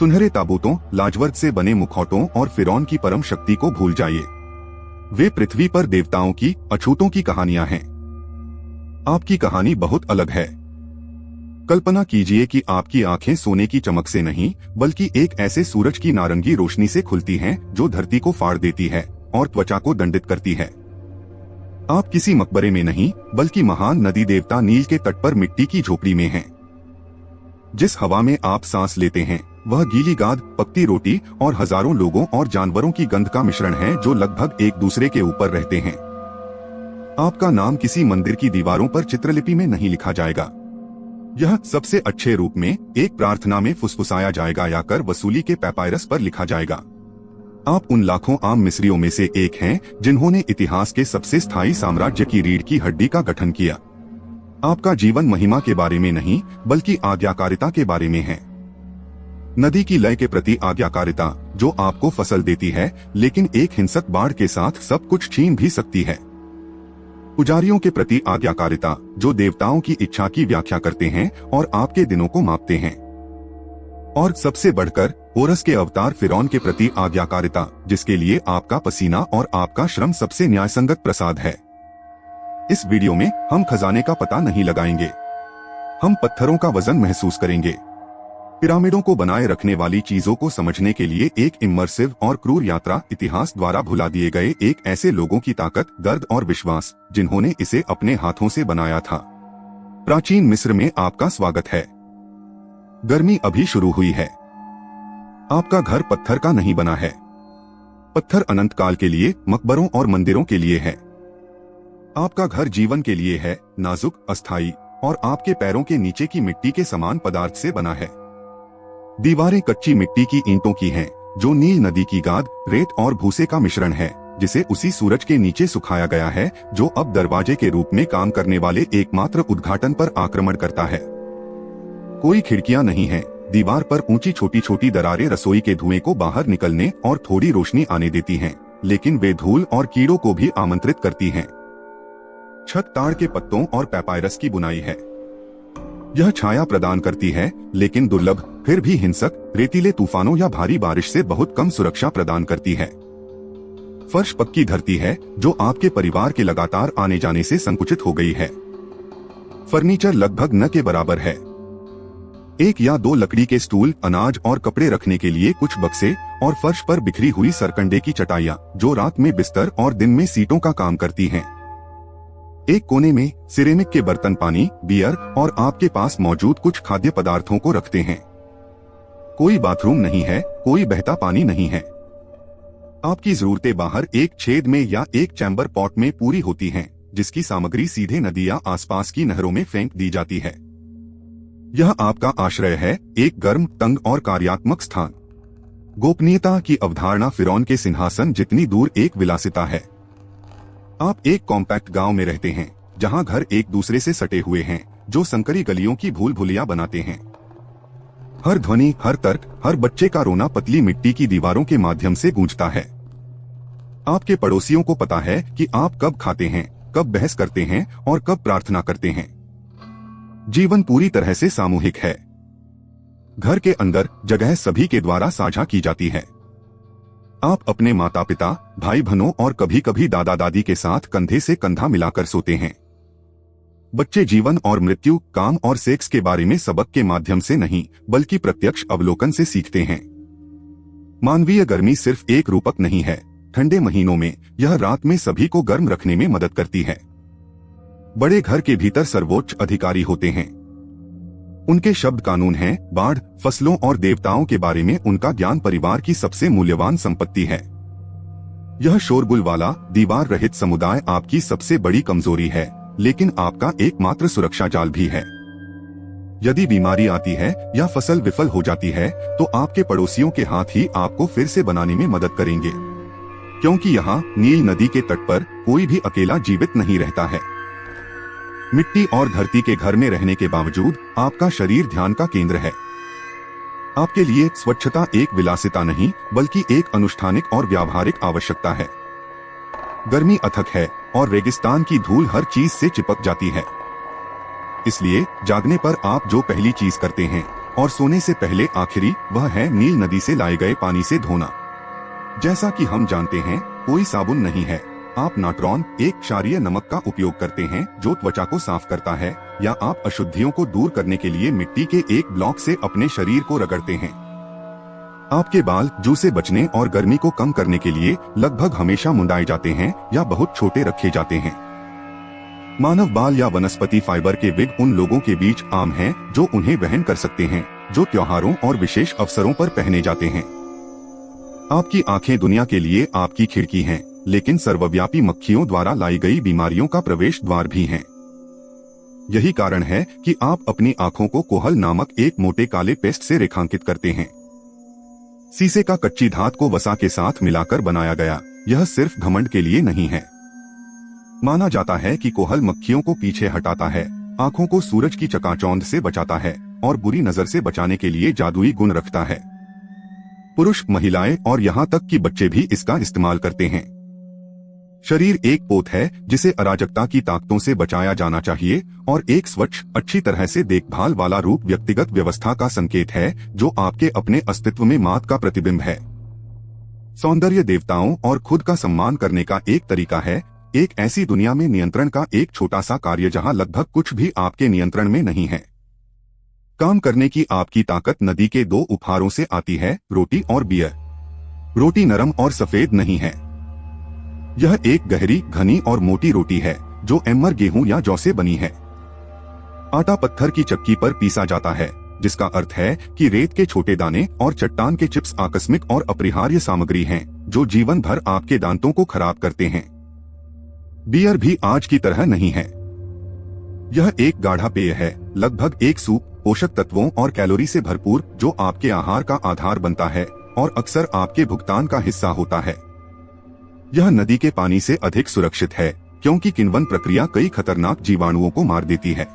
सुनहरे ताबूतों, लाजवर्द से बने मुखौटों और फिरौन की परम शक्ति को भूल जाइए। वे पृथ्वी पर देवताओं की, अछूतों की कहानियां हैं। आपकी कहानी बहुत अलग है। कल्पना कीजिए कि आपकी आंखें सोने की चमक से नहीं, बल्कि एक ऐसे सूरज की नारंगी रोशनी से खुलती हैं जो धरती को फाड़ देती है और त्वचा को दंडित करती है। आप किसी मकबरे में नहीं, बल्कि महान नदी देवता नील के तट पर मिट्टी की झोपड़ी में हैं। जिस हवा में आप सांस लेते हैं वह गीली गाद, पकती रोटी और हजारों लोगों और जानवरों की गंध का मिश्रण है जो लगभग एक दूसरे के ऊपर रहते हैं। आपका नाम किसी मंदिर की दीवारों पर चित्रलिपि में नहीं लिखा जाएगा। यह सबसे अच्छे रूप में एक प्रार्थना में फुसफुसाया जाएगा या कर वसूली के पैपायरस पर लिखा जाएगा। आप उन लाखों आम मिस्रियों में से एक हैं जिन्होंने इतिहास के सबसे स्थायी साम्राज्य की रीढ़ की हड्डी का गठन किया। आपका जीवन महिमा के बारे में नहीं, बल्कि आज्ञाकारिता के बारे में है। नदी की लय के प्रति आज्ञाकारिता जो आपको फसल देती है, लेकिन एक हिंसक बाढ़ के साथ सब कुछ छीन भी सकती है। पुजारियों के प्रति आज्ञाकारिता जो देवताओं की इच्छा की व्याख्या करते हैं और आपके दिनों को मापते हैं। और सबसे बढ़कर होरस के अवतार फिरौन के प्रति आज्ञाकारिता जिसके लिए आपका पसीना और आपका श्रम सबसे न्यायसंगत प्रसाद है। इस वीडियो में हम खजाने का पता नहीं लगाएंगे, हम पत्थरों का वजन महसूस करेंगे। पिरामिडों को बनाए रखने वाली चीजों को समझने के लिए एक इमर्सिव और क्रूर यात्रा, इतिहास द्वारा भुला दिए गए एक ऐसे लोगों की ताकत, दर्द और विश्वास जिन्होंने इसे अपने हाथों से बनाया था। प्राचीन मिस्र में आपका स्वागत है। गर्मी अभी शुरू हुई है। आपका घर पत्थर का नहीं बना है। पत्थर अनंत काल के लिए, मकबरों और मंदिरों के लिए है। आपका घर जीवन के लिए है, नाजुक, अस्थायी और आपके पैरों के नीचे की मिट्टी के समान पदार्थ से बना है। दीवारें कच्ची मिट्टी की ईंटों की हैं, जो नील नदी की गाद, रेत और भूसे का मिश्रण है, जिसे उसी सूरज के नीचे सुखाया गया है जो अब दरवाजे के रूप में काम करने वाले एकमात्र उद्घाटन पर आक्रमण करता है। कोई खिड़कियां नहीं है। दीवार पर ऊंची छोटी छोटी दरारें रसोई के धुएं को बाहर निकलने और थोड़ी रोशनी आने देती हैं, लेकिन वे धूल और कीड़ों को भी आमंत्रित करती हैं। छत ताड़ के पत्तों और पैपायरस की बुनाई है। यह छाया प्रदान करती है, लेकिन दुर्लभ, फिर भी हिंसक, रेतीले तूफानों या भारी बारिश से बहुत कम सुरक्षा प्रदान करती है। फर्श पक्की धरती है जो आपके परिवार के लगातार आने जाने से संकुचित हो गई है। फर्नीचर लगभग न के बराबर है। एक या दो लकड़ी के स्टूल, अनाज और कपड़े रखने के लिए कुछ बक्से और फर्श पर बिखरी हुई सरकंडे की चटाइयां जो रात में बिस्तर और दिन में सीटों का काम करती हैं। एक कोने में सिरेमिक के बर्तन पानी, बियर और आपके पास मौजूद कुछ खाद्य पदार्थों को रखते हैं। कोई बाथरूम नहीं है, कोई बहता पानी नहीं है। आपकी जरूरतें बाहर एक छेद में या एक चैम्बर पॉट में पूरी होती हैं, जिसकी सामग्री सीधे नदी या आसपास की नहरों में फेंक दी जाती है। यह आपका आश्रय है, एक गर्म, तंग और कार्यात्मक स्थान। गोपनीयता की अवधारणा फिरौन के सिंहासन जितनी दूर एक विलासिता है। आप एक कॉम्पैक्ट गांव में रहते हैं, जहां घर एक दूसरे से सटे हुए हैं, जो संकरी गलियों की भूल भुलिया बनाते हैं। हर ध्वनि, हर तर्क, हर बच्चे का रोना पतली मिट्टी की दीवारों के माध्यम से गूंजता है। आपके पड़ोसियों को पता है कि आप कब खाते हैं, कब बहस करते हैं और कब प्रार्थना करते हैं। जीवन पूरी तरह से सामूहिक है। घर के अंदर जगह सभी के द्वारा साझा की जाती है। आप अपने माता पिता, भाई बहनों और कभी कभी दादा दादी के साथ कंधे से कंधा मिलाकर सोते हैं। बच्चे जीवन और मृत्यु, काम और सेक्स के बारे में सबक के माध्यम से नहीं, बल्कि प्रत्यक्ष अवलोकन से सीखते हैं। मानवीय गर्मी सिर्फ एक रूपक नहीं है। ठंडे महीनों में यह रात में सभी को गर्म रखने में मदद करती है। बड़े घर के भीतर सर्वोच्च अधिकारी होते हैं। उनके शब्द कानून हैं। बाढ़, फसलों और देवताओं के बारे में उनका ज्ञान परिवार की सबसे मूल्यवान संपत्ति है। यह शोरगुल वाला, दीवार रहित समुदाय आपकी सबसे बड़ी कमजोरी है, लेकिन आपका एकमात्र सुरक्षा जाल भी है। यदि बीमारी आती है या फसल विफल हो जाती है, तो आपके पड़ोसियों के हाथ ही आपको फिर से बनाने में मदद करेंगे, क्योंकि यहाँ नील नदी के तट पर कोई भी अकेला जीवित नहीं रहता है। मिट्टी और धरती के घर में रहने के बावजूद आपका शरीर ध्यान का केंद्र है। आपके लिए स्वच्छता एक विलासिता नहीं, बल्कि एक अनुष्ठानिक और व्यावहारिक आवश्यकता है। गर्मी अथक है और रेगिस्तान की धूल हर चीज से चिपक जाती है। इसलिए जागने पर आप जो पहली चीज करते हैं और सोने से पहले आखिरी वह है नील नदी से लाए गए पानी से धोना। जैसा कि हम जानते हैं, कोई साबुन नहीं है। आप नाट्रॉन, एक क्षारीय नमक का उपयोग करते हैं जो त्वचा को साफ करता है, या आप अशुद्धियों को दूर करने के लिए मिट्टी के एक ब्लॉक से अपने शरीर को रगड़ते हैं। आपके बाल जू से बचने और गर्मी को कम करने के लिए लगभग हमेशा मुंडाए जाते हैं या बहुत छोटे रखे जाते हैं। मानव बाल या वनस्पति फाइबर के विग उन लोगों के बीच आम हैं जो उन्हें वहन कर सकते हैं, जो त्योहारों और विशेष अवसरों पर पहने जाते हैं। आपकी आंखें दुनिया के लिए आपकी खिड़की हैं, लेकिन सर्वव्यापी मक्खियों द्वारा लाई गई बीमारियों का प्रवेश द्वार भी हैं। यही कारण है कि आप अपनी आंखों को कोहल नामक एक मोटे काले पेस्ट से रेखांकित करते हैं। शीशे का कच्ची धात को वसा के साथ मिलाकर बनाया गया, यह सिर्फ घमंड के लिए नहीं है। माना जाता है कि कोहल मक्खियों को पीछे हटाता है, आंखों को सूरज की चकाचौंध से बचाता है और बुरी नजर से बचाने के लिए जादुई गुण रखता है। पुरुष, महिलाएं और यहाँ तक कि बच्चे भी इसका इस्तेमाल करते हैं। शरीर एक पोत है जिसे अराजकता की ताकतों से बचाया जाना चाहिए, और एक स्वच्छ, अच्छी तरह से देखभाल वाला रूप व्यक्तिगत व्यवस्था का संकेत है जो आपके अपने अस्तित्व में मात का प्रतिबिंब है। सौंदर्य देवताओं और खुद का सम्मान करने का एक तरीका है, एक ऐसी दुनिया में नियंत्रण का एक छोटा सा कार्य जहां लगभग कुछ भी आपके नियंत्रण में नहीं है। काम करने की आपकी ताकत नदी के दो उपहारों से आती है, रोटी और बियर। रोटी नरम और सफेद नहीं है। यह एक गहरी, घनी और मोटी रोटी है जो एम्मर गेहूं या जौ से बनी है। आटा पत्थर की चक्की पर पीसा जाता है, जिसका अर्थ है कि रेत के छोटे दाने और चट्टान के चिप्स आकस्मिक और अपरिहार्य सामग्री हैं जो जीवन भर आपके दांतों को खराब करते हैं। बियर भी आज की तरह नहीं है। यह एक गाढ़ा पेय है, लगभग एक सूप, पोषक तत्वों और कैलोरी से भरपूर, जो आपके आहार का आधार बनता है और अक्सर आपके भुगतान का हिस्सा होता है। यह नदी के पानी से अधिक सुरक्षित है क्योंकि किण्वन प्रक्रिया कई खतरनाक जीवाणुओं को मार देती है।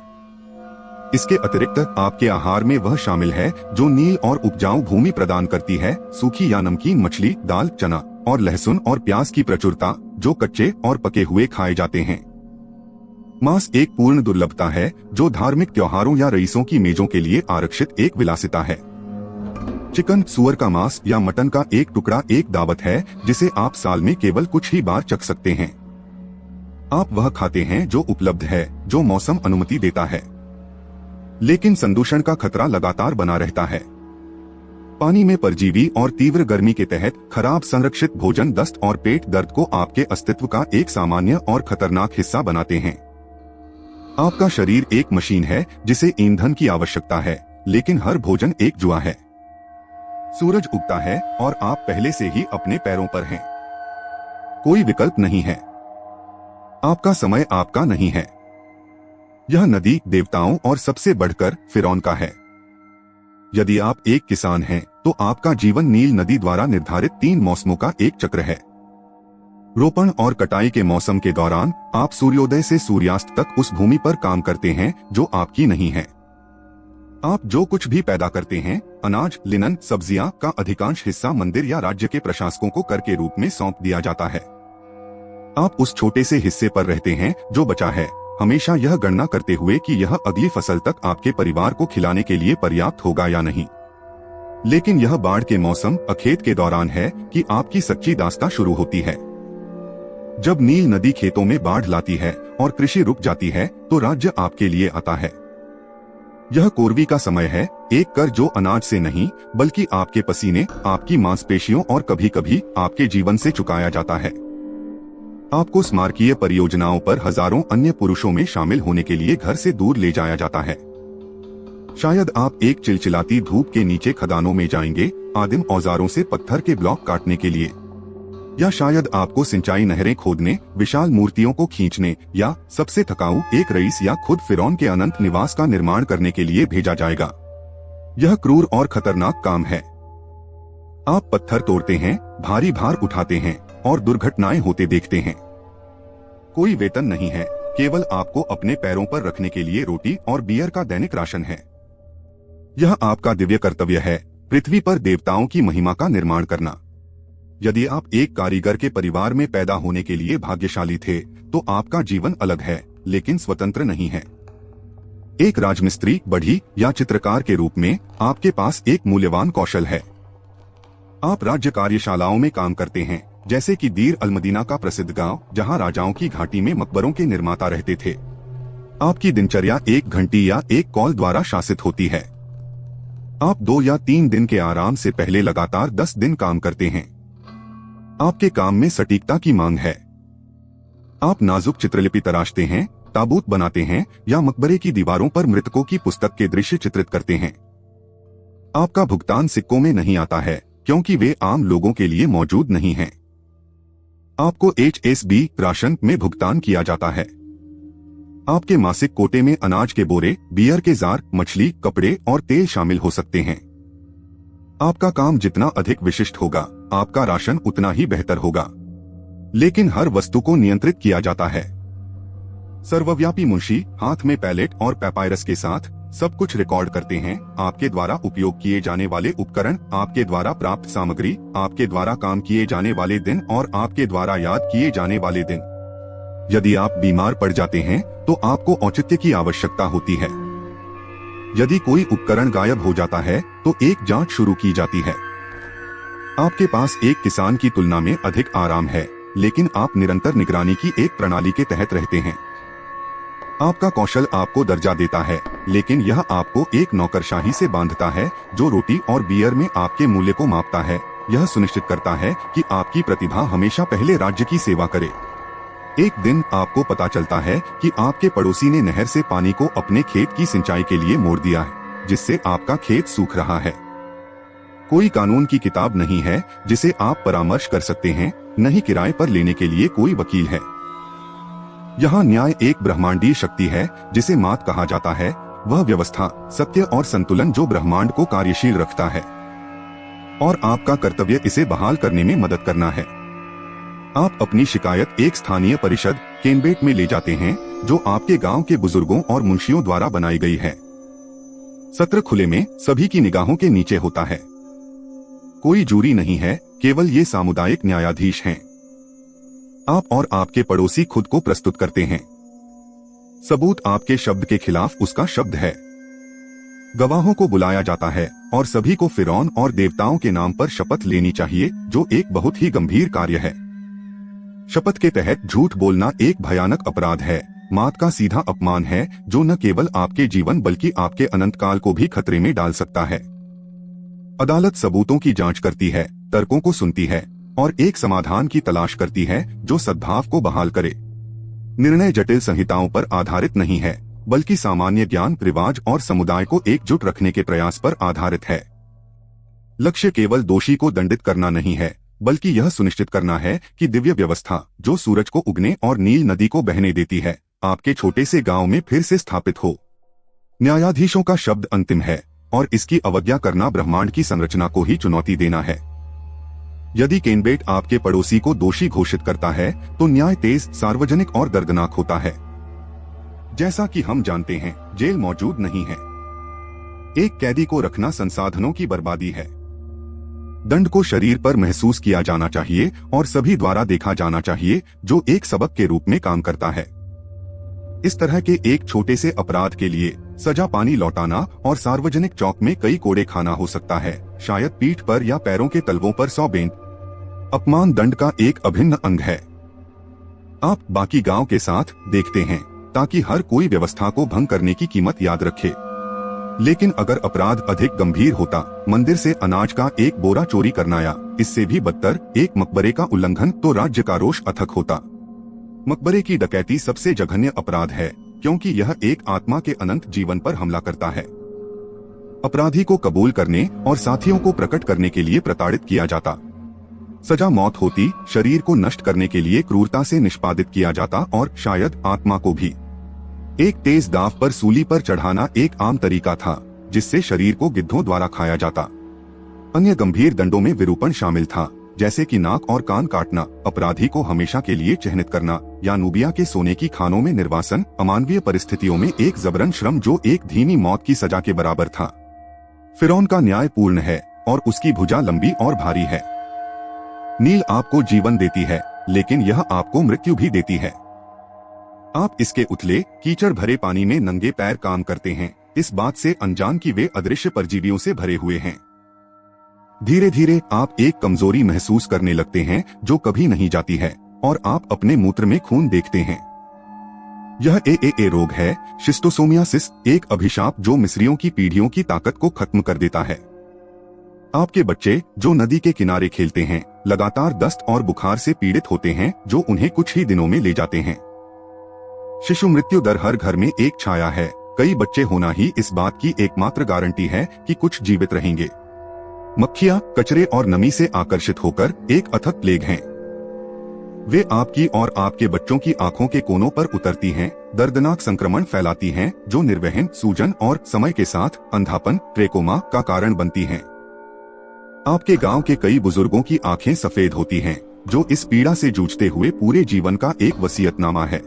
इसके अतिरिक्त आपके आहार में वह शामिल है जो नील और उपजाऊ भूमि प्रदान करती है, सूखी या नमकीन मछली, दाल, चना और लहसुन और प्याज की प्रचुरता जो कच्चे और पके हुए खाए जाते हैं। मांस एक पूर्ण दुर्लभता है जो धार्मिक त्योहारों या रईसों की मेजों के लिए आरक्षित एक विलासिता है। चिकन, सुअर का मांस या मटन का एक टुकड़ा एक दावत है जिसे आप साल में केवल कुछ ही बार चख सकते हैं। आप वह खाते हैं जो उपलब्ध है, जो मौसम अनुमति देता है। लेकिन संदूषण का खतरा लगातार बना रहता है। पानी में परजीवी और तीव्र गर्मी के तहत खराब संरक्षित भोजन दस्त और पेट दर्द को आपके अस्तित्व का एक सामान्य और खतरनाक हिस्सा बनाते हैं। आपका शरीर एक मशीन है जिसे ईंधन की आवश्यकता है, लेकिन हर भोजन एक जुआ है। सूरज उगता है और आप पहले से ही अपने पैरों पर हैं। कोई विकल्प नहीं है। आपका समय आपका नहीं है। यह नदी देवताओं और सबसे बढ़कर फिरौन का है। यदि आप एक किसान हैं, तो आपका जीवन नील नदी द्वारा निर्धारित 3 मौसमों का एक चक्र है। रोपण और कटाई के मौसम के दौरान आप सूर्योदय से सूर्यास्त तक उस भूमि पर काम करते हैं जो आपकी नहीं है। आप जो कुछ भी पैदा करते हैं, अनाज, लिनन, सब्जियां का अधिकांश हिस्सा मंदिर या राज्य के प्रशासकों को कर के रूप में सौंप दिया जाता है। आप उस छोटे से हिस्से पर रहते हैं जो बचा है, हमेशा यह गणना करते हुए कि यह अगली फसल तक आपके परिवार को खिलाने के लिए पर्याप्त होगा या नहीं। लेकिन यह बाढ़ के मौसम अखेत के दौरान है कि आपकी सच्ची दास्तां शुरू होती है। जब नील नदी खेतों में बाढ़ लाती है और कृषि रुक जाती है, तो राज्य आपके लिए आता है। यह कोरवी का समय है, एक कर जो अनाज से नहीं बल्कि आपके पसीने, आपकी मांसपेशियों और कभी कभी आपके जीवन से चुकाया जाता है। आपको स्मारकीय परियोजनाओं पर हजारों अन्य पुरुषों में शामिल होने के लिए घर से दूर ले जाया जाता है। शायद आप एक चिलचिलाती धूप के नीचे खदानों में जाएंगे, आदिम औजारों से पत्थर के ब्लॉक काटने के लिए, या शायद आपको सिंचाई नहरें खोदने, विशाल मूर्तियों को खींचने, या सबसे थकाऊ एक रईस या खुद फिरौन के अनंत निवास का निर्माण करने के लिए भेजा जाएगा। यह क्रूर और खतरनाक काम है। आप पत्थर तोड़ते हैं, भारी भार उठाते हैं और दुर्घटनाएं होते देखते हैं। कोई वेतन नहीं है, केवल आपको अपने पैरों पर रखने के लिए रोटी और बियर का दैनिक राशन है। यह आपका दिव्य कर्तव्य है, पृथ्वी पर देवताओं की महिमा का निर्माण करना। यदि आप एक कारीगर के परिवार में पैदा होने के लिए भाग्यशाली थे, तो आपका जीवन अलग है, लेकिन स्वतंत्र नहीं है। एक राजमिस्त्री, बढ़ी या चित्रकार के रूप में आपके पास एक मूल्यवान कौशल है। आप राज्य कार्यशालाओं में काम करते हैं, जैसे कि दीर अल-मदीना का प्रसिद्ध गांव, जहां राजाओं की घाटी में मकबरों के निर्माता रहते थे। आपकी दिनचर्या एक घंटी या एक कॉल द्वारा शासित होती है। आप 2 या 3 दिन के आराम से पहले लगातार 10 दिन काम करते हैं। आपके काम में सटीकता की मांग है। आप नाजुक चित्रलिपि तराशते हैं, ताबूत बनाते हैं या मकबरे की दीवारों पर मृतकों की पुस्तक के दृश्य चित्रित करते हैं। आपका भुगतान सिक्कों में नहीं आता है, क्योंकि वे आम लोगों के लिए मौजूद नहीं हैं। आपको HSB राशन में भुगतान किया जाता है। आपके मासिक कोटे में अनाज के बोरे, बियर के जार, मछली, कपड़े और तेल शामिल हो सकते हैं। आपका काम जितना अधिक विशिष्ट होगा, आपका राशन उतना ही बेहतर होगा, लेकिन हर वस्तु को नियंत्रित किया जाता है। सर्वव्यापी मुंशी हाथ में पैलेट और पैपायरस के साथ सब कुछ रिकॉर्ड करते हैं। आपके द्वारा उपयोग किए जाने वाले उपकरण, आपके द्वारा प्राप्त सामग्री, आपके द्वारा काम किए जाने वाले दिन और आपके द्वारा याद किए जाने वाले दिन। यदि आप बीमार पड़ जाते हैं तो आपको औचित्य की आवश्यकता होती है। यदि कोई उपकरण गायब हो जाता है तो एक जांच शुरू की जाती है। आपके पास एक किसान की तुलना में अधिक आराम है, लेकिन आप निरंतर निगरानी की एक प्रणाली के तहत रहते हैं। आपका कौशल आपको दर्जा देता है, लेकिन यह आपको एक नौकरशाही से बांधता है जो रोटी और बियर में आपके मूल्य को मापता है। यह सुनिश्चित करता है कि आपकी प्रतिभा हमेशा पहले राज्य की सेवा करे। एक दिन आपको पता चलता है कि आपके पड़ोसी ने नहर से पानी को अपने खेत की सिंचाई के लिए मोड़ दिया है, जिससे आपका खेत सूख रहा है। कोई कानून की किताब नहीं है जिसे आप परामर्श कर सकते हैं, न ही किराए पर लेने के लिए कोई वकील है। यहाँ न्याय एक ब्रह्मांडीय शक्ति है जिसे मात कहा जाता है, वह व्यवस्था, सत्य और संतुलन जो ब्रह्मांड को कार्यशील रखता है, और आपका कर्तव्य इसे बहाल करने में मदद करना है। आप अपनी शिकायत एक स्थानीय परिषद केनबेट में ले जाते हैं, जो आपके गांव के बुजुर्गों और मुंशियों द्वारा बनाई गई है। सत्र खुले में सभी की निगाहों के नीचे होता है। कोई जूरी नहीं है, केवल ये सामुदायिक न्यायाधीश हैं। आप और आपके पड़ोसी खुद को प्रस्तुत करते हैं। सबूत आपके शब्द के खिलाफ उसका शब्द है। गवाहों को बुलाया जाता है और सभी को फिरौन और देवताओं के नाम पर शपथ लेनी चाहिए, जो एक बहुत ही गंभीर कार्य है। शपथ के तहत झूठ बोलना एक भयानक अपराध है, मात का सीधा अपमान है, जो न केवल आपके जीवन बल्कि आपके अनंत काल को भी खतरे में डाल सकता है। अदालत सबूतों की जांच करती है, तर्कों को सुनती है और एक समाधान की तलाश करती है जो सद्भाव को बहाल करे। निर्णय जटिल संहिताओं पर आधारित नहीं है, बल्कि सामान्य ज्ञान, रिवाज और समुदाय को एकजुट रखने के प्रयास पर आधारित है। लक्ष्य केवल दोषी को दंडित करना नहीं है, बल्कि यह सुनिश्चित करना है कि दिव्य व्यवस्था, जो सूरज को उगने और नील नदी को बहने देती है, आपके छोटे से गांव में फिर से स्थापित हो। न्यायाधीशों का शब्द अंतिम है, और इसकी अवज्ञा करना ब्रह्मांड की संरचना को ही चुनौती देना है। यदि केनबेट आपके पड़ोसी को दोषी घोषित करता है, तो न्याय तेज, सार्वजनिक और दर्दनाक होता है। जैसा कि हम जानते हैं, जेल मौजूद नहीं है। एक कैदी को रखना संसाधनों की बर्बादी है। दंड को शरीर पर महसूस किया जाना चाहिए और सभी द्वारा देखा जाना चाहिए, जो एक सबक के रूप में काम करता है। इस तरह के एक छोटे से अपराध के लिए सजा पानी लौटाना और सार्वजनिक चौक में कई कोड़े खाना हो सकता है, शायद पीठ पर या पैरों के तलवों पर 100 बेंत। अपमान दंड का एक अभिन्न अंग है। आप बाकी गांव के साथ देखते हैं ताकि हर कोई व्यवस्था को भंग करने की कीमत याद रखे। लेकिन अगर अपराध अधिक गंभीर होता, मंदिर से अनाज का एक बोरा चोरी करना या इससे भी बदतर एक मकबरे का उल्लंघन, तो राज्य का रोष अथक होता। मकबरे की डकैती सबसे जघन्य अपराध है, क्योंकि यह एक आत्मा के अनंत जीवन पर हमला करता है। अपराधी को कबूल करने और साथियों को प्रकट करने के लिए प्रताड़ित किया जाता। सजा मौत होती, शरीर को नष्ट करने के लिए क्रूरता से निष्पादित किया जाता और शायद आत्मा को भी। एक तेज दाव पर सूली पर चढ़ाना एक आम तरीका था, जिससे शरीर को गिद्धों द्वारा खाया जाता। अन्य गंभीर दंडों में विरूपण शामिल था, जैसे कि नाक और कान काटना, अपराधी को हमेशा के लिए चिह्नित करना, या नूबिया के सोने की खानों में निर्वासन, अमानवीय परिस्थितियों में एक जबरन श्रम जो एक धीमी मौत की सजा के बराबर था। फिरौन का न्याय पूर्ण है और उसकी भुजा लंबी और भारी है। नील आपको जीवन देती है, लेकिन यह आपको मृत्यु भी देती है। आप इसके उथले कीचड़ भरे पानी में नंगे पैर काम करते हैं, इस बात से अनजान कि वे अदृश्य परजीवियों से भरे हुए हैं। धीरे धीरे आप एक कमजोरी महसूस करने लगते हैं जो कभी नहीं जाती है, और आप अपने मूत्र में खून देखते हैं। यह एएए रोग है, शिस्टोसोमियासिस, एक अभिशाप जो मिस्रियों की पीढ़ियों की ताकत को खत्म कर देता है। आपके बच्चे जो नदी के किनारे खेलते हैं, लगातार दस्त और बुखार से पीड़ित होते हैं जो उन्हें कुछ ही दिनों में ले जाते हैं। शिशु मृत्यु दर हर घर में एक छाया है। कई बच्चे होना ही इस बात की एकमात्र गारंटी है कि कुछ जीवित रहेंगे। मक्खियां, कचरे और नमी से आकर्षित होकर एक अथक प्लेग हैं। वे आपकी और आपके बच्चों की आंखों के कोनों पर उतरती हैं, दर्दनाक संक्रमण फैलाती हैं जो निर्वहन, सूजन और समय के साथ अंधापन, ट्रेकोमा का कारण बनती हैं। आपके गांव के कई बुजुर्गों की आंखें सफेद होती हैं, जो इस पीड़ा से जूझते हुए पूरे जीवन का एक वसीयतनामा है।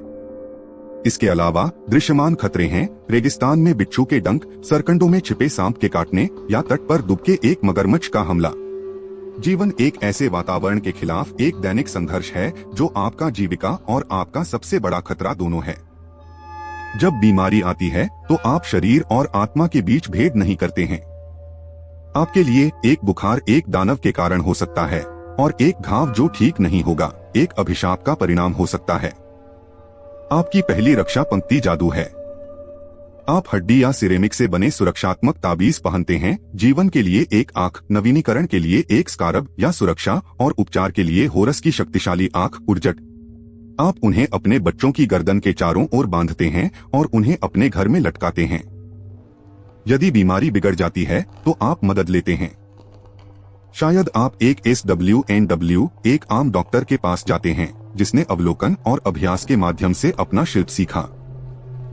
इसके अलावा दृश्यमान खतरे हैं, रेगिस्तान में बिच्छू के डंक, सरकंडों में छिपे सांप के काटने या तट पर दुबके एक मगरमच्छ का हमला। जीवन एक ऐसे वातावरण के खिलाफ एक दैनिक संघर्ष है जो आपका जीविका और आपका सबसे बड़ा खतरा दोनों है। जब बीमारी आती है तो आप शरीर और आत्मा के बीच भेद नहीं करते हैं। आपके लिए एक बुखार एक दानव के कारण हो सकता है, और एक घाव जो ठीक नहीं होगा एक अभिशाप का परिणाम हो सकता है। आपकी पहली रक्षा पंक्ति जादू है। आप हड्डी या सिरेमिक से बने सुरक्षात्मक ताबीज पहनते हैं, जीवन के लिए एक आंख, नवीनीकरण के लिए एक स्कारब या सुरक्षा, और उपचार के लिए होरस की शक्तिशाली आंख उर्जट। आप उन्हें अपने बच्चों की गर्दन के चारों ओर बांधते हैं और उन्हें अपने घर में लटकाते हैं। यदि बीमारी बिगड़ जाती है तो आप मदद लेते हैं। शायद आप एक SWNW, एक आम डॉक्टर के पास जाते हैं जिसने अवलोकन और अभ्यास के माध्यम से अपना शिल्प सीखा।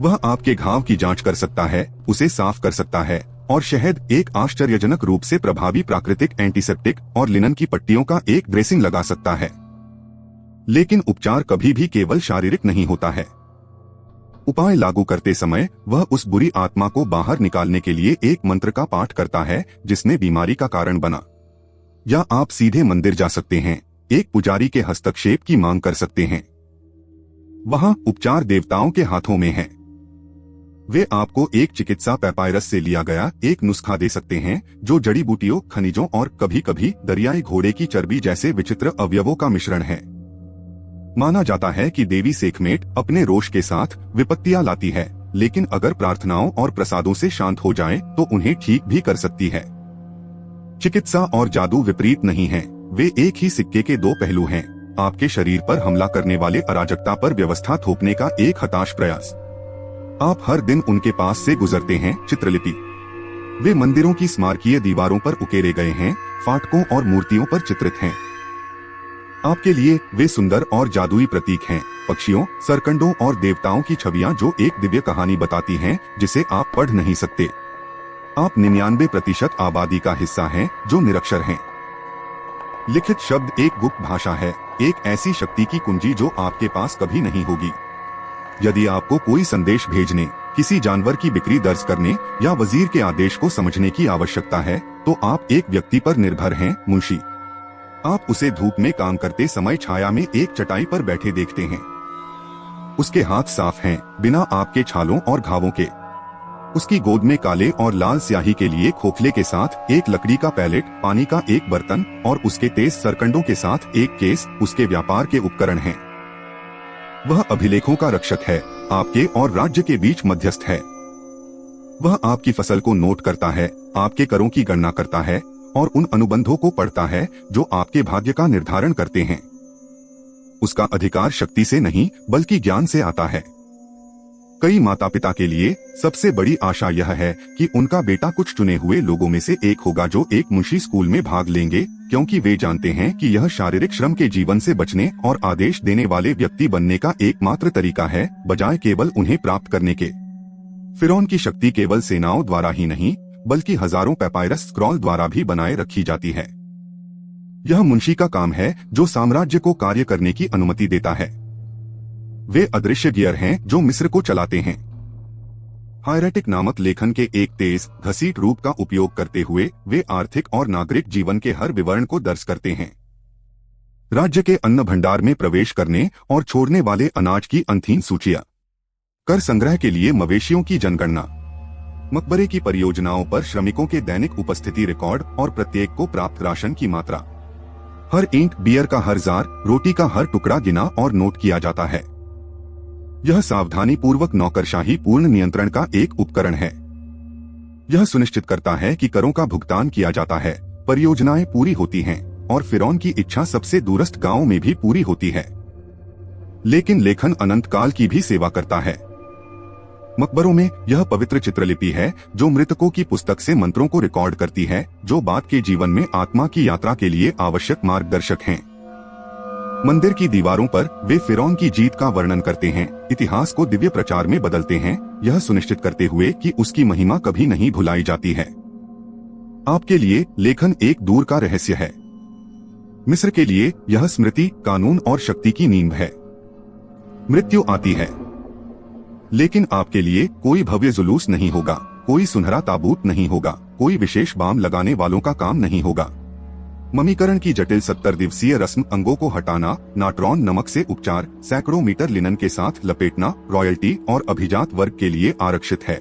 वह आपके घाव की जांच कर सकता है, उसे साफ कर सकता है, और शहद एक आश्चर्यजनक रूप से प्रभावी प्राकृतिक एंटीसेप्टिक और लिनन की पट्टियों का एक ड्रेसिंग लगा सकता है। लेकिन उपचार कभी भी केवल शारीरिक नहीं होता है। उपाय लागू करते समय वह उस बुरी आत्मा को बाहर निकालने के लिए एक मंत्र का पाठ करता है जिसने बीमारी का कारण बना। या आप सीधे मंदिर जा सकते हैं, एक पुजारी के हस्तक्षेप की मांग कर सकते हैं। वहां उपचार देवताओं के हाथों में है। वे आपको एक चिकित्सा पैपायरस से लिया गया एक नुस्खा दे सकते हैं जो जड़ी बूटियों, खनिजों और कभी कभी दरियाई घोड़े की चर्बी जैसे विचित्र अवयवों का मिश्रण है। माना जाता है कि देवी सेखमेट अपने रोष के साथ विपत्तियां लाती है, लेकिन अगर प्रार्थनाओं और प्रसादों से शांत हो जाएं, तो उन्हें ठीक भी कर सकती है। चिकित्सा और जादू विपरीत नहीं है, वे एक ही सिक्के के दो पहलू हैं। आपके शरीर पर हमला करने वाले अराजकता पर व्यवस्था थोपने का एक हताश प्रयास। आप हर दिन उनके पास से गुजरते हैं। चित्रलिपि, वे मंदिरों की स्मारकीय दीवारों पर उकेरे गए हैं, फाटकों और मूर्तियों पर चित्रित हैं। आपके लिए वे सुंदर और जादुई प्रतीक हैं, पक्षियों, सरकंडों और देवताओं की छवियां जो एक दिव्य कहानी बताती हैं जिसे आप पढ़ नहीं सकते। आप 99% आबादी का हिस्सा हैं जो निरक्षर हैं। लिखित शब्द एक गुप्त भाषा है, एक ऐसी शक्ति की कुंजी जो आपके पास कभी नहीं होगी। यदि आपको कोई संदेश भेजने, किसी जानवर की बिक्री दर्ज करने या वजीर के आदेश को समझने की आवश्यकता है, तो आप एक व्यक्ति पर निर्भर हैं, मुंशी। आप उसे धूप में काम करते समय छाया में एक चटाई पर बैठे देखते हैं। उसके हाथ साफ हैं, बिना आपके छालों और घावों के। उसकी गोद में काले और लाल स्याही के लिए खोखले के साथ एक लकड़ी का पैलेट, पानी का एक बर्तन और उसके तेज सरकंडों के साथ एक केस उसके व्यापार के उपकरण हैं। वह अभिलेखों का रक्षक है, आपके और राज्य के बीच मध्यस्थ है। वह आपकी फसल को नोट करता है, आपके करों की गणना करता है और उन अनुबंधों को पढ़ता है जो आपके भाग्य का निर्धारण करते हैं। उसका अधिकार शक्ति से नहीं बल्कि ज्ञान से आता है। कई माता पिता के लिए सबसे बड़ी आशा यह है कि उनका बेटा कुछ चुने हुए लोगों में से एक होगा जो एक मुंशी स्कूल में भाग लेंगे, क्योंकि वे जानते हैं कि यह शारीरिक श्रम के जीवन से बचने और आदेश देने वाले व्यक्ति बनने का एकमात्र तरीका है, बजाय केवल उन्हें प्राप्त करने के। फिरौन की शक्ति केवल सेनाओं द्वारा ही नहीं बल्कि हजारों पैपायरस स्क्रॉल द्वारा भी बनाए रखी जाती है। यह मुंशी का काम है जो साम्राज्य को कार्य करने की अनुमति देता है। वे अदृश्य गियर हैं जो मिस्र को चलाते हैं। हायरेटिक नामक लेखन के एक तेज घसीट रूप का उपयोग करते हुए वे आर्थिक और नागरिक जीवन के हर विवरण को दर्ज करते हैं। राज्य के अन्न भंडार में प्रवेश करने और छोड़ने वाले अनाज की अनथीन सूचियां। कर संग्रह के लिए मवेशियों की जनगणना, मकबरे की परियोजनाओं पर श्रमिकों के दैनिक उपस्थिति रिकॉर्ड और प्रत्येक को प्राप्त राशन की मात्रा। हर ईंट, बियर का हर जार, रोटी का हर टुकड़ा गिना और नोट किया जाता है। यह सावधानी पूर्वक नौकरशाही पूर्ण नियंत्रण का एक उपकरण है। यह सुनिश्चित करता है कि करों का भुगतान किया जाता है, परियोजनाएं पूरी होती हैं और फिरौन की इच्छा सबसे दूरस्थ गांव में भी पूरी होती है। लेकिन लेखन अनंत काल की भी सेवा करता है। मकबरों में यह पवित्र चित्रलिपि है जो मृतकों की पुस्तक से मंत्रों को रिकॉर्ड करती है, जो बाद के जीवन में आत्मा की यात्रा के लिए आवश्यक मार्गदर्शक हैं। मंदिर की दीवारों पर वे फिरौन की जीत का वर्णन करते हैं, इतिहास को दिव्य प्रचार में बदलते हैं, यह सुनिश्चित करते हुए कि उसकी महिमा कभी नहीं भुलाई जाती है। आपके लिए लेखन एक दूर का रहस्य है। मिस्र के लिए यह स्मृति, कानून और शक्ति की नींव है। मृत्यु आती है, लेकिन आपके लिए कोई भव्य जुलूस नहीं होगा, कोई सुनहरा ताबूत नहीं होगा, कोई विशेष बाम लगाने वालों का काम नहीं होगा। ममीकरण की जटिल 70 दिवसीय रस्म, अंगों को हटाना, नाट्रॉन नमक से उपचार, सैकड़ों मीटर लिनन के साथ लपेटना, रॉयल्टी और अभिजात वर्ग के लिए आरक्षित है।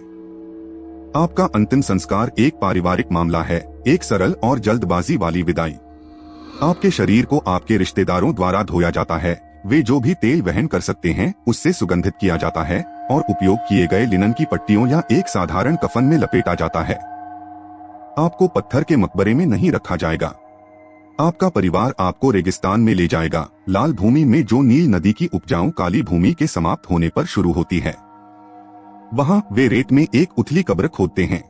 आपका अंतिम संस्कार एक पारिवारिक मामला है, एक सरल और जल्दबाजी वाली विदाई। आपके शरीर को आपके रिश्तेदारों द्वारा धोया जाता है, वे जो भी तेल वहन कर सकते हैं उससे सुगंधित किया जाता है और उपयोग किए गए लिनन की पट्टियों या एक साधारण कफन में लपेटा जाता है। आपको पत्थर के मकबरे में नहीं रखा जाएगा। आपका परिवार आपको रेगिस्तान में ले जाएगा, लाल भूमि में जो नील नदी की उपजाऊ काली भूमि के समाप्त होने पर शुरू होती है। वहां वे रेत में एक उथली कब्र खोदते हैं।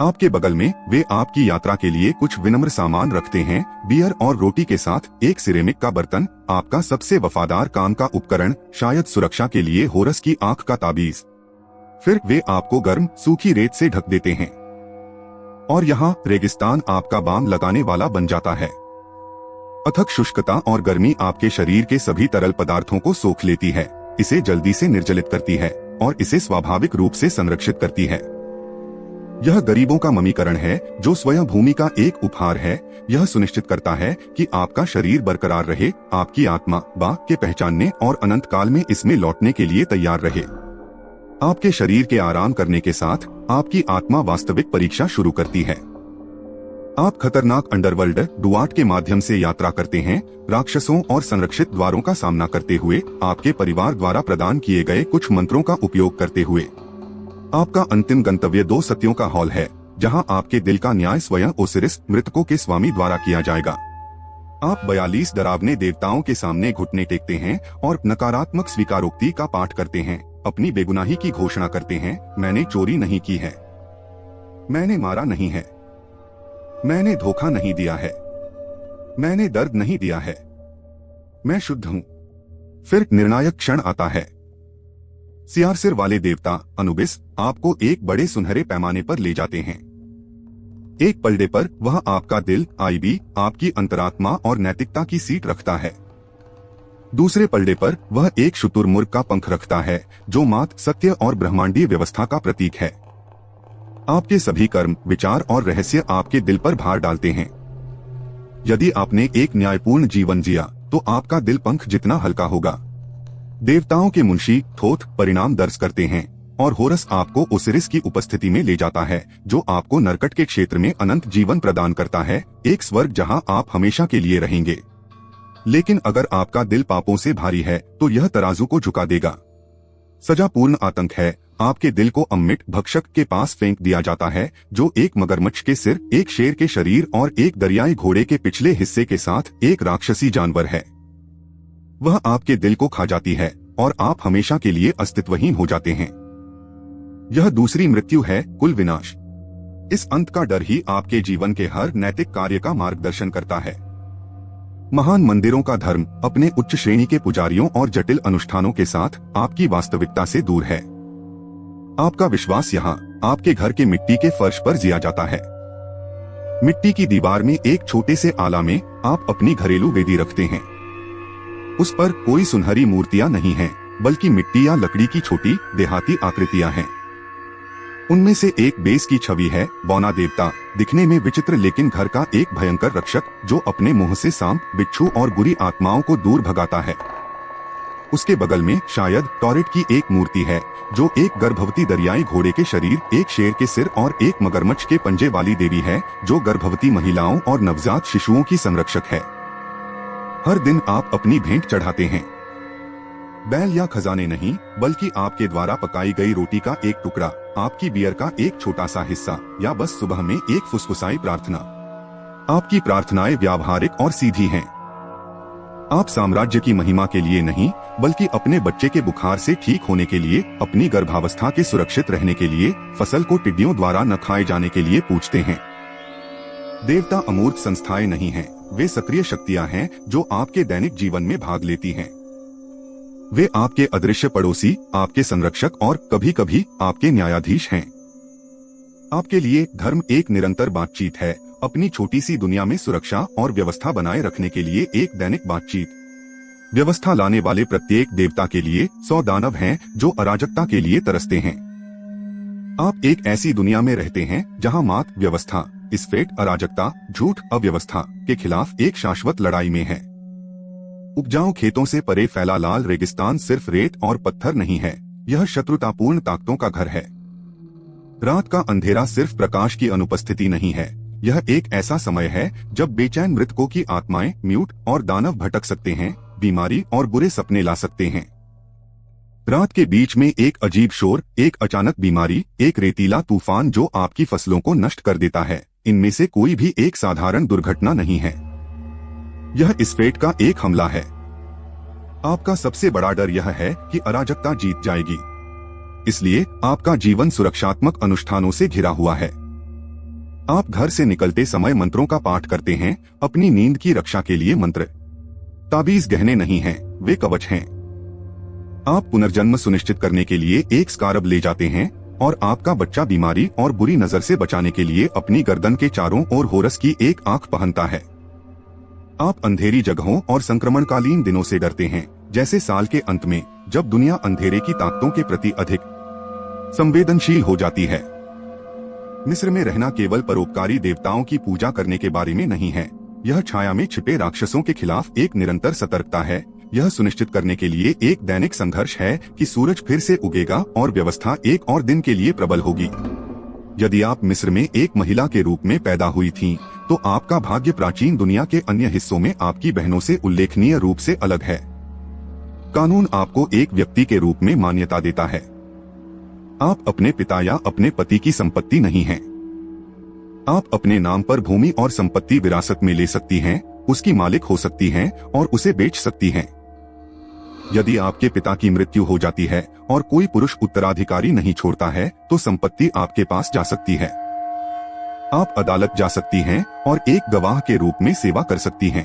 आपके बगल में वे आपकी यात्रा के लिए कुछ विनम्र सामान रखते हैं, बियर और रोटी के साथ एक सिरेमिक का बर्तन, आपका सबसे वफादार काम का उपकरण, शायद सुरक्षा के लिए होरस की आंख का ताबीज। फिर वे आपको गर्म सूखी रेत से ढक देते हैं और यहाँ रेगिस्तान आपका बाम लगाने वाला बन जाता है। अथक शुष्कता और गर्मी आपके शरीर के सभी तरल पदार्थों को सोख लेती है, इसे जल्दी से निर्जलित करती है और इसे स्वाभाविक रूप से संरक्षित करती है। यह गरीबों का ममीकरण है जो स्वयं भूमि का एक उपहार है। यह सुनिश्चित करता है कि आपका शरीर बरकरार रहे, आपकी आत्मा बाग के पहचानने और अनंत काल में इसमें लौटने के लिए तैयार रहे। आपके शरीर के आराम करने के साथ आपकी आत्मा वास्तविक परीक्षा शुरू करती है। आप खतरनाक अंडरवर्ल्ड डुआट के माध्यम से यात्रा करते हैं, राक्षसों और संरक्षित द्वारों का सामना करते हुए, आपके परिवार द्वारा प्रदान किए गए कुछ मंत्रों का उपयोग करते हुए। आपका अंतिम गंतव्य 2 सत्यों का हॉल है, जहां आपके दिल का न्याय स्वयं ओसिरिस मृतकों के स्वामी द्वारा किया जाएगा। आप 42 डरावने देवताओं के सामने घुटने टेकते हैं और नकारात्मक स्वीकारोक्ति का पाठ करते हैं, अपनी बेगुनाही की घोषणा करते हैं। मैंने चोरी नहीं की है, मैंने मारा नहीं है, मैंने धोखा नहीं दिया है, मैंने दर्द नहीं दिया है, मैं शुद्ध हूँ। फिर निर्णायक क्षण आता है। सियार सिर वाले देवता अनुबिस आपको एक बड़े सुनहरे पैमाने पर ले जाते हैं। एक पलड़े पर वह आपका दिल आईबी, आपकी अंतरात्मा और नैतिकता की सीट रखता है। दूसरे पलड़े पर वह एक शुतुरमुर्ग का पंख रखता है, जो मात, सत्य और ब्रह्मांडीय व्यवस्था का प्रतीक है। आपके सभी कर्म, विचार और रहस्य आपके दिल पर भार डालते हैं। यदि आपने एक न्यायपूर्ण जीवन जिया तो आपका दिल पंख जितना हल्का होगा। देवताओं के मुंशी थोथ परिणाम दर्ज करते हैं और होरस आपको ओसिरिस की उपस्थिति में ले जाता है, जो आपको नरकट के क्षेत्र में अनंत जीवन प्रदान करता है, एक स्वर्ग जहां आप हमेशा के लिए रहेंगे। लेकिन अगर आपका दिल पापों से भारी है तो यह तराजू को झुका देगा। सजापूर्ण आतंक है, आपके दिल को अम्मिट भक्षक के पास फेंक दिया जाता है, जो एक मगरमच्छ के सिर, एक शेर के शरीर और एक दरियाई घोड़े के पिछले हिस्से के साथ एक राक्षसी जानवर है। वह आपके दिल को खा जाती है और आप हमेशा के लिए अस्तित्वहीन हो जाते हैं। यह दूसरी मृत्यु है, कुल विनाश। इस अंत का डर ही आपके जीवन के हर नैतिक कार्य का मार्गदर्शन करता है। महान मंदिरों का धर्म अपने उच्च श्रेणी के पुजारियों और जटिल अनुष्ठानों के साथ आपकी वास्तविकता से दूर है। आपका विश्वास यहाँ आपके घर के मिट्टी के फर्श पर जिया जाता है। मिट्टी की दीवार में एक छोटे से आला में आप अपनी घरेलू वेदी रखते हैं। उस पर कोई सुनहरी मूर्तियां नहीं हैं, बल्कि मिट्टी या लकड़ी की छोटी देहाती आकृतियां हैं। उनमें से एक बेस की छवि है, बौना देवता, दिखने में विचित्र लेकिन घर का एक भयंकर रक्षक जो अपने मुंह से सांप, बिच्छू और बुरी आत्माओं को दूर भगाता है। उसके बगल में शायद टॉरेट की एक मूर्ति है, जो एक गर्भवती दरियाई घोड़े के शरीर, एक शेर के सिर और एक मगरमच्छ के पंजे वाली देवी है, जो गर्भवती महिलाओं और नवजात शिशुओं की संरक्षक है। हर दिन आप अपनी भेंट चढ़ाते हैं। बैल या खजाने नहीं, बल्कि आपके द्वारा पकाई गई रोटी का एक टुकड़ा, आपकी बियर का एक छोटा सा हिस्सा, या बस सुबह में एक फुसफुसाई प्रार्थना। आपकी प्रार्थनाएं व्यावहारिक और सीधी हैं। आप साम्राज्य की महिमा के लिए नहीं, बल्कि अपने बच्चे के बुखार से ठीक होने के लिए, अपनी गर्भावस्था के सुरक्षित रहने के लिए, फसल को टिड्डियों द्वारा न खाए जाने के लिए पूजते हैं। देवता अमूर्त संस्थाएं नहीं हैं, वे सक्रिय शक्तियां हैं जो आपके दैनिक जीवन में भाग लेती हैं। वे आपके अदृश्य पड़ोसी, आपके संरक्षक और कभी कभी आपके न्यायाधीश हैं। आपके लिए धर्म एक निरंतर बातचीत है, अपनी छोटी सी दुनिया में सुरक्षा और व्यवस्था बनाए रखने के लिए एक दैनिक बातचीत। व्यवस्था लाने वाले प्रत्येक देवता के लिए 100 दानव हैं जो अराजकता के लिए तरसते हैं। आप एक ऐसी दुनिया में रहते हैं जहां मात व्यवस्था, इस्फेट अराजकता, झूठ अव्यवस्था के खिलाफ एक शाश्वत लड़ाई में है। उपजाऊ खेतों से परे फैला लाल रेगिस्तान सिर्फ रेत और पत्थर नहीं है, यह शत्रुतापूर्ण ताकतों का घर है। रात का अंधेरा सिर्फ प्रकाश की अनुपस्थिति नहीं है, यह एक ऐसा समय है जब बेचैन मृतकों की आत्माएं, म्यूट और दानव भटक सकते हैं, बीमारी और बुरे सपने ला सकते हैं। रात के बीच में एक अजीब शोर, एक अचानक बीमारी, एक रेतीला तूफान जो आपकी फसलों को नष्ट कर देता है, इनमें से कोई भी एक साधारण दुर्घटना नहीं है। यह इस्फेट का एक हमला है। आपका सबसे बड़ा डर यह है कि अराजकता जीत जाएगी, इसलिए आपका जीवन सुरक्षात्मक अनुष्ठानों से घिरा हुआ है। आप घर से निकलते समय मंत्रों का पाठ करते हैं, अपनी नींद की रक्षा के लिए मंत्र। ताबीज गहने नहीं हैं, वे कवच हैं। आप पुनर्जन्म सुनिश्चित करने के लिए एक स्कारब ले जाते हैं और आपका बच्चा बीमारी और बुरी नजर से बचाने के लिए अपनी गर्दन के चारों ओर होरस की एक आंख पहनता है। आप अंधेरी जगहों और संक्रमणकालीन दिनों से डरते हैं, जैसे साल के अंत में जब दुनिया अंधेरे की ताकतों के प्रति अधिक संवेदनशील हो जाती है। मिस्र में रहना केवल परोपकारी देवताओं की पूजा करने के बारे में नहीं है, यह छाया में छिपे राक्षसों के खिलाफ एक निरंतर सतर्कता है। यह सुनिश्चित करने के लिए एक दैनिक संघर्ष है कि सूरज फिर से उगेगा और व्यवस्था एक और दिन के लिए प्रबल होगी। यदि आप मिस्र में एक महिला के रूप में पैदा हुई थीं, तो आपका भाग्य प्राचीन दुनिया के अन्य हिस्सों में आपकी बहनों से उल्लेखनीय रूप से अलग है। कानून आपको एक व्यक्ति के रूप में मान्यता देता है। आप अपने पिता या अपने पति की संपत्ति नहीं हैं। आप अपने नाम पर भूमि और संपत्ति विरासत में ले सकती हैं, उसकी मालिक हो सकती हैं और उसे बेच सकती हैं। यदि आपके पिता की मृत्यु हो जाती है और कोई पुरुष उत्तराधिकारी नहीं छोड़ता है, तो संपत्ति आपके पास जा सकती है। आप अदालत जा सकती हैं और एक गवाह के रूप में सेवा कर सकती हैं।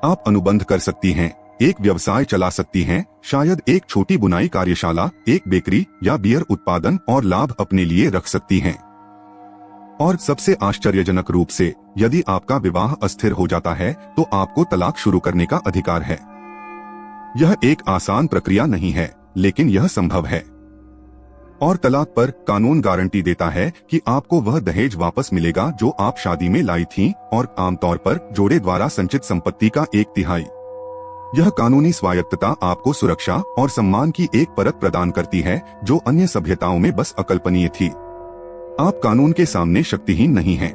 आप अनुबंध कर सकती हैं, एक व्यवसाय चला सकती हैं, शायद एक छोटी बुनाई कार्यशाला, एक बेकरी या बियर उत्पादन और लाभ अपने लिए रख सकती हैं। और सबसे आश्चर्यजनक रूप से, यदि आपका विवाह अस्थिर हो जाता है, तो आपको तलाक शुरू करने का अधिकार है। यह एक आसान प्रक्रिया नहीं है, लेकिन यह संभव है। और तलाक पर कानून गारंटी देता है कि आपको वह दहेज वापस मिलेगा जो आप शादी में लाई थीं, और आमतौर पर जोड़े द्वारा संचित संपत्ति का 1/3। यह कानूनी स्वायत्तता आपको सुरक्षा और सम्मान की एक परत प्रदान करती है जो अन्य सभ्यताओं में बस अकल्पनीय थी। आप कानून के सामने शक्तिहीन नहीं हैं।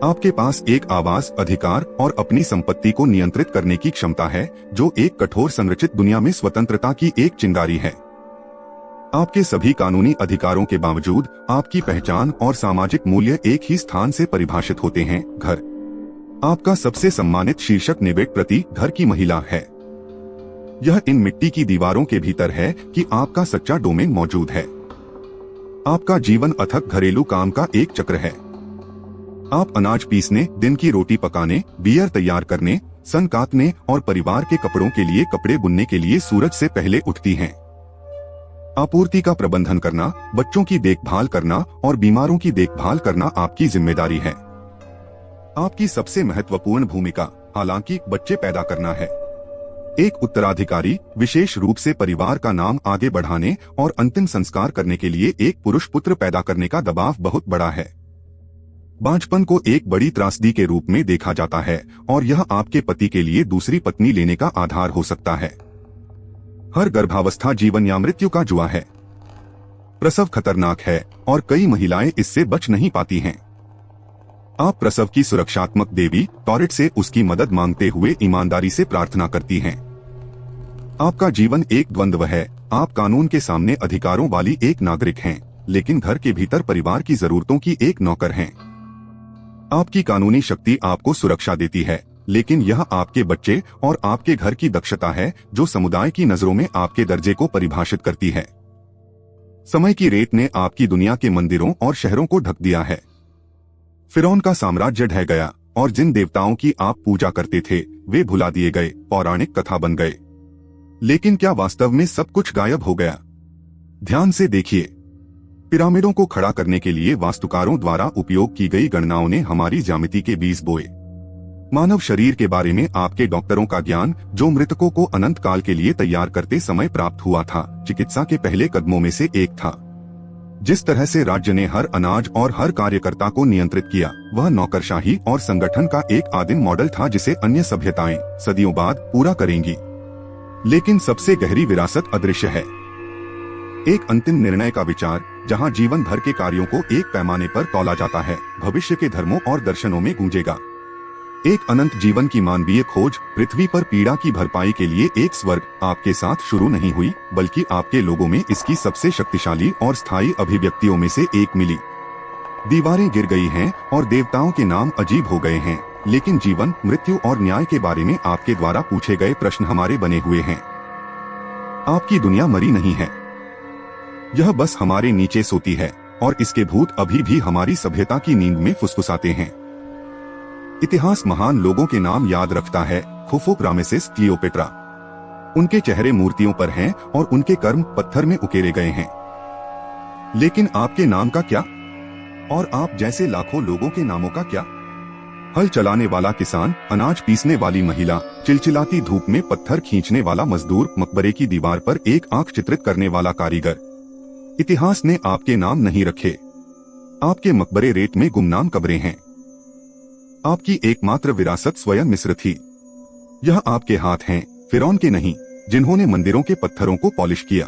आपके पास एक आवाज, अधिकार और अपनी संपत्ति को नियंत्रित करने की क्षमता है, जो एक कठोर संरचित दुनिया में स्वतंत्रता की एक चिंगारी है। आपके सभी कानूनी अधिकारों के बावजूद आपकी पहचान और सामाजिक मूल्य एक ही स्थान से परिभाषित होते हैं, घर। आपका सबसे सम्मानित शीर्षक निवेट प्रति घर की महिला है। यह इन मिट्टी की दीवारों के भीतर है कि आपका सच्चा डोमेन मौजूद है। आपका जीवन अथक घरेलू काम का एक चक्र है। आप अनाज पीसने, दिन की रोटी पकाने, बियर तैयार करने, सन काटने और परिवार के कपड़ों के लिए कपड़े बुनने के लिए सूरज से पहले उठती हैं। आपूर्ति का प्रबंधन करना, बच्चों की देखभाल करना और बीमारों की देखभाल करना आपकी जिम्मेदारी है। आपकी सबसे महत्वपूर्ण भूमिका, हालांकि, बच्चे पैदा करना है। एक उत्तराधिकारी, विशेष रूप से परिवार का नाम आगे बढ़ाने और अंतिम संस्कार करने के लिए एक पुरुष पुत्र पैदा करने का दबाव बहुत बड़ा है। बांझपन को एक बड़ी त्रासदी के रूप में देखा जाता है और यह आपके पति के लिए दूसरी पत्नी लेने का आधार हो सकता है। हर गर्भावस्था जीवन या मृत्यु का जुआ है। प्रसव खतरनाक है और कई महिलाएं इससे बच नहीं पाती हैं। आप प्रसव की सुरक्षात्मक देवी टॉरेट से उसकी मदद मांगते हुए ईमानदारी से प्रार्थना करती हैं। आपका जीवन एक द्वंद्व है। आप कानून के सामने अधिकारों वाली एक नागरिक हैं, लेकिन घर के भीतर परिवार की जरूरतों की एक नौकर हैं। आपकी कानूनी शक्ति आपको सुरक्षा देती है, लेकिन यह आपके बच्चे और आपके घर की दक्षता है जो समुदाय की नजरों में आपके दर्जे को परिभाषित करती है। समय की रेत ने आपकी दुनिया के मंदिरों और शहरों को ढक दिया है। फिरौन का साम्राज्य ढह गया और जिन देवताओं की आप पूजा करते थे वे भुला दिए गए, पौराणिक कथा बन गए। लेकिन क्या वास्तव में सब कुछ गायब हो गया? ध्यान से देखिए। पिरामिडों को खड़ा करने के लिए वास्तुकारों द्वारा उपयोग की गई गणनाओं ने हमारी ज्यामिति के बीज बोए। मानव शरीर के बारे में आपके डॉक्टरों का ज्ञान, जो मृतकों को अनंत काल के लिए तैयार करते समय प्राप्त हुआ था, चिकित्सा के पहले कदमों में से एक था। जिस तरह से राज्य ने हर अनाज और हर कार्यकर्ता को नियंत्रित किया, वह नौकरशाही और संगठन का एक आदिम मॉडल था जिसे अन्य सभ्यताएं सदियों बाद पूरा करेंगी। लेकिन सबसे गहरी विरासत अदृश्य है। एक अंतिम निर्णय का विचार, जहां जीवन भर के कार्यों को एक पैमाने पर तौला जाता है, भविष्य के धर्मों और दर्शनों में गूंजेगा। एक अनंत जीवन की मानवीय खोज पृथ्वी पर पीड़ा की भरपाई के लिए एक स्वर्ग आपके साथ शुरू नहीं हुई, बल्कि आपके लोगों में इसकी सबसे शक्तिशाली और स्थायी अभिव्यक्तियों में से एक मिली। दीवारें गिर गई हैं और देवताओं के नाम अजीब हो गए हैं, लेकिन जीवन, मृत्यु और न्याय के बारे में आपके द्वारा पूछे गए प्रश्न हमारे बने हुए हैं। आपकी दुनिया मरी नहीं है, यह बस हमारे नीचे सोती है और इसके भूत अभी भी हमारी सभ्यता की नींद में फुसफुसाते हैं। इतिहास महान लोगों के नाम याद रखता है, खुफू, रामेसिस, क्लियोपेट्रा। उनके चेहरे मूर्तियों पर हैं और उनके कर्म पत्थर में उकेरे गए हैं। लेकिन आपके नाम का क्या? और आप जैसे लाखों लोगों के नामों का क्या? हल चलाने वाला किसान, अनाज पीसने वाली महिला, चिलचिलाती धूप में पत्थर खींचने वाला मजदूर, मकबरे की दीवार पर एक आंख चित्रित करने वाला कारीगर। इतिहास ने आपके नाम नहीं रखे। आपके मकबरे रेत में गुमनाम कब्रें हैं। आपकी एकमात्र विरासत स्वयं मिस्र थी। यह आपके हाथ हैं, फिरौन के नहीं, जिन्होंने मंदिरों के पत्थरों को पॉलिश किया।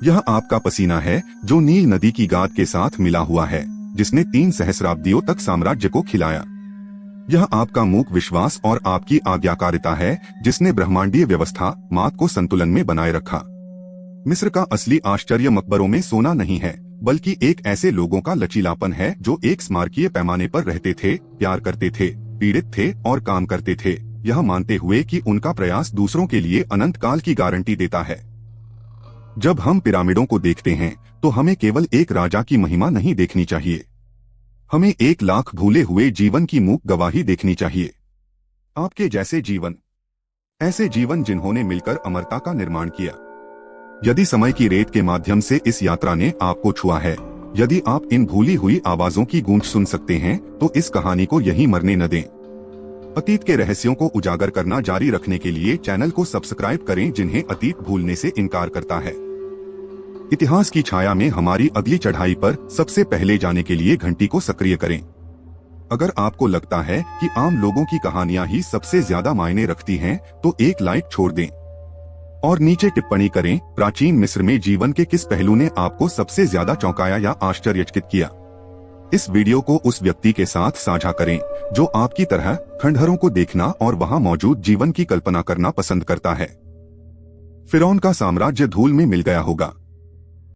यह आपका पसीना है जो नील नदी की गाद के साथ मिला हुआ है, जिसने 3 सहस्राब्दियों तक साम्राज्य को खिलाया। यह आपका मूक विश्वास और आपकी आज्ञाकारिता है जिसने ब्रह्मांडीय व्यवस्था मात को संतुलन में बनाए रखा। मिस्र का असली आश्चर्य मकबरों में सोना नहीं है, बल्कि एक ऐसे लोगों का लचीलापन है जो एक स्मारकीय पैमाने पर रहते थे, प्यार करते थे, पीड़ित थे और काम करते थे, यह मानते हुए कि उनका प्रयास दूसरों के लिए अनंत काल की गारंटी देता है। जब हम पिरामिडों को देखते हैं तो हमें केवल एक राजा की महिमा नहीं देखनी चाहिए, हमें 1 लाख भूले हुए जीवन की मूक गवाही देखनी चाहिए। आपके जैसे जीवन, ऐसे जीवन जिन्होंने मिलकर अमरता का निर्माण किया। यदि समय की रेत के माध्यम से इस यात्रा ने आपको छुआ है, यदि आप इन भूली हुई आवाजों की गूंज सुन सकते हैं, तो इस कहानी को यहीं मरने न दें। अतीत के रहस्यों को उजागर करना जारी रखने के लिए चैनल को सब्सक्राइब करें जिन्हें अतीत भूलने से इनकार करता है। इतिहास की छाया में हमारी अगली चढ़ाई पर सबसे पहले जाने के लिए घंटी को सक्रिय करें। अगर आपको लगता है कि आम लोगों की कहानियां ही सबसे ज्यादा मायने रखती हैं, तो एक लाइक छोड़ दें और नीचे टिप्पणी करें, प्राचीन मिस्र में जीवन के किस पहलू ने आपको सबसे ज्यादा चौंकाया या आश्चर्यचकित किया। इस वीडियो को उस व्यक्ति के साथ साझा करें जो आपकी तरह खंडहरों को देखना और वहां मौजूद जीवन की कल्पना करना पसंद करता है। फिरौन का साम्राज्य धूल में मिल गया होगा,